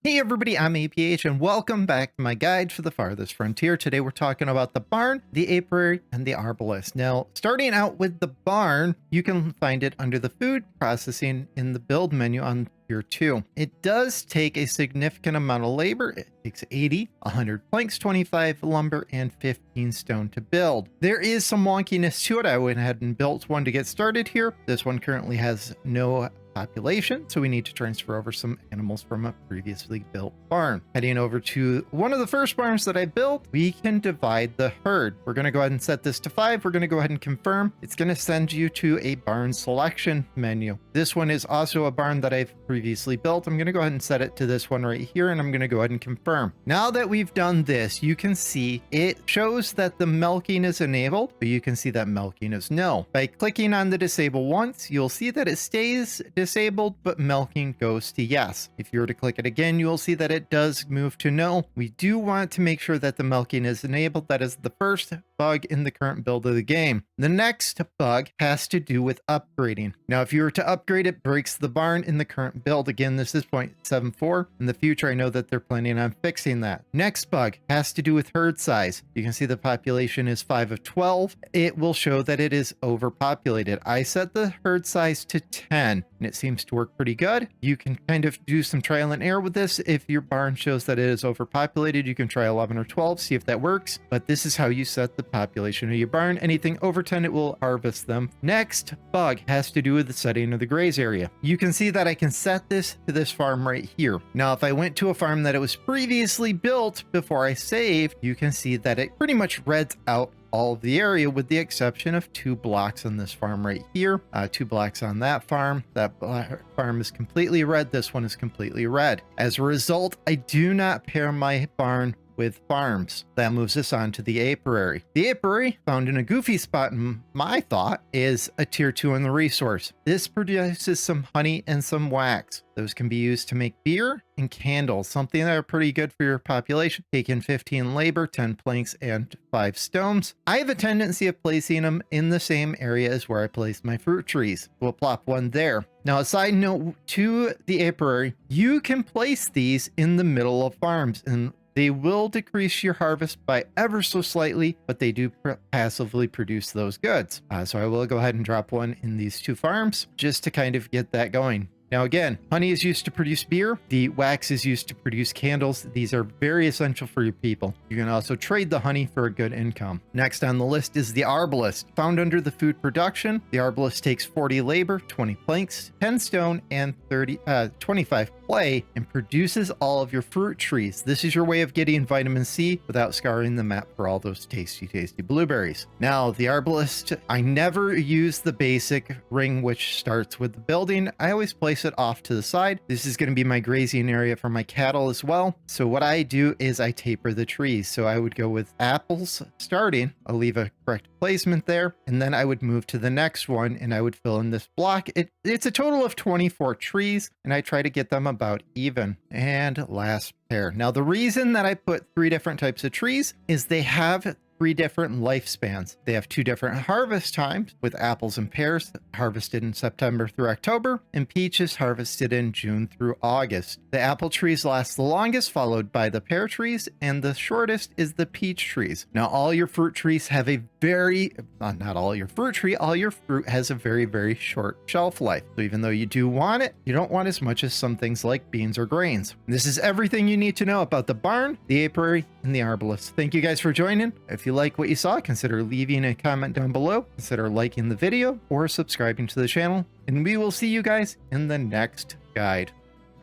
Hey everybody, I'm APH and welcome back to my guide for the Farthest Frontier. Today we're talking about the barn, the apiary, and the arborist. Now, starting out with the barn, you can find it under the food processing in the build menu on Tier 2. It does take a significant amount of labor. It takes 80, 100 planks, 25 lumber, and 15 stone to build. There is some wonkiness to it. I went ahead and built one to get started here. This one currently has no population, so we need to transfer over some animals from a previously built barn. Heading over to one of the first barns that I built, we can divide the herd. We're going to go ahead and set this to 5. We're going to go ahead and confirm. It's going to send you to a barn selection menu. This one is also a barn that I've previously built. I'm going to go ahead and set it to this one right here, and I'm going to go ahead and confirm. Now that we've done this, you can see it shows that the milking is enabled, but you can see that milking is no. By clicking on the disable once, you'll see that it stays disabled, but milking goes to yes. If you were to click it again, you will see that it does move to no. We do want to make sure that the milking is enabled. That is the first bug in the current build of the game. The next bug has to do with upgrading. Now, if you were to upgrade, it breaks the barn in the current build. Again, this is 0.74. In the future, I know that they're planning on fixing that. Next bug has to do with herd size. You can see the population is 5 of 12. It will show that it is overpopulated. I set the herd size to 10, and it seems to work pretty good. You can kind of do some trial and error with this. If your barn shows that it is overpopulated, you can try 11 or 12, see if that works. But this is how you set the population of your barn. Anything over 10, it will harvest them. Next bug has to do with the setting of the graze area. You can see that I can set this to this farm right here. Now, if I went to a farm that it was previously built before I saved, you can see that it pretty much reds out all of the area with the exception of 2 blocks on this farm right here, 2 blocks on that farm. That farm is completely red. This one is completely red. As a result, I do not pair my barn with farms. That moves us on to the apiary. The apiary, found in a goofy spot in my thought, is a tier 2 in the resource. This produces some honey and some wax. Those can be used to make beer and candles, something that are pretty good for your population. Take in 15 labor, 10 planks, and 5 stones. I have a tendency of placing them in the same area as where I place my fruit trees. We'll plop one there. Now, a side note to the apiary, you can place these in the middle of farms, and they will decrease your harvest by ever so slightly, but they do passively produce those goods. So I will go ahead and drop one in these 2 farms just to kind of get that going. Now again, honey is used to produce beer. The wax is used to produce candles. These are very essential for your people. You can also trade the honey for a good income. Next on the list is the arborist. Found under the food production, the arborist takes 40 labor, 20 planks, 10 stone, and 25 clay, and produces all of your fruit trees. This is your way of getting vitamin C without scarring the map for all those tasty, tasty blueberries. Now, the arborist, I never use the basic ring which starts with the building. I always place it off to the side. This is going to be my grazing area for my cattle as well. So what I do is I taper the trees. So I would go with apples starting. I'll leave a correct placement there, and then I would move to the next one and I would fill in this block. It's a total of 24 trees, and I try to get them about even. And last pair. Now, the reason that I put 3 different types of trees is they have 3 different lifespans. They have 2 different harvest times, with apples and pears harvested in September through October, and peaches harvested in June through August. The apple trees last the longest, followed by the pear trees, and the shortest is the peach trees. Now, all your fruit trees have a not all your fruit tree, all your fruit has a very, very short shelf life. So even though you do want it, you don't want as much as some things like beans or grains. This is everything you need to know about the barn, the apiary, and the arborist. Thank you guys for joining. If you like what you saw, consider leaving a comment down below, consider liking the video, or subscribing to the channel, and we will see you guys in the next guide.